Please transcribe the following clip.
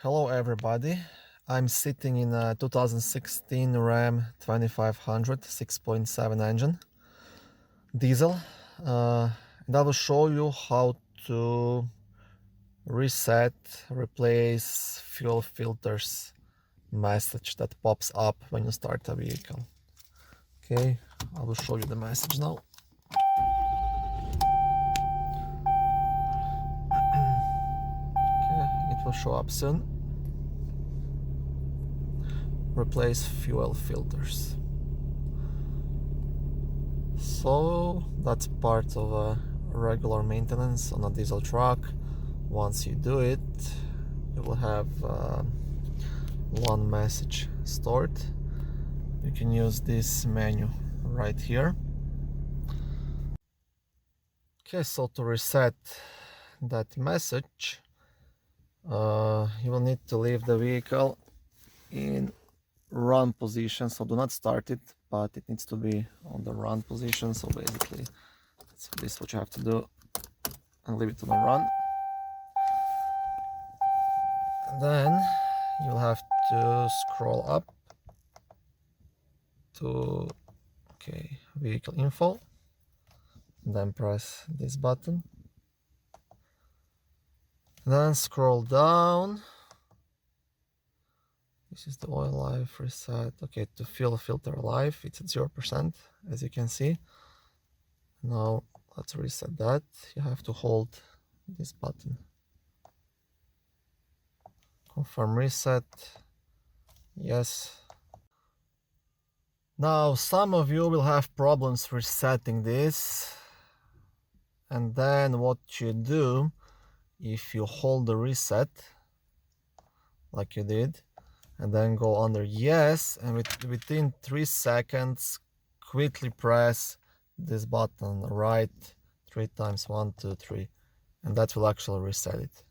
Hello everybody, I'm sitting in a 2016 Ram 2500 6.7 engine diesel and I will show you how to replace fuel filters message that pops up when you start a vehicle. Okay, I will show you the message now. Okay, it will show up soon. Replace fuel filters. So that's part of a regular maintenance on a diesel truck. Once you do it, you will have one message stored. You can use this menu right here. Okay, so to reset that message, you will need to leave the vehicle in run position, so do not start it, but it needs to be on the run position. So basically this is what you have to do, and leave it on the run. And then you'll have to scroll up to vehicle info, and then press this button, then scroll down. This is the oil life reset. Okay, to fuel filter life, it's at 0%, as you can see. Now let's reset that. You have to hold this button. Confirm reset. Yes. Now some of you will have problems resetting this, and then what you do, if you hold the reset like you did, and then go under yes, and within 3 seconds quickly press this button right 3 times, 1, 2, 3, and that will actually reset it.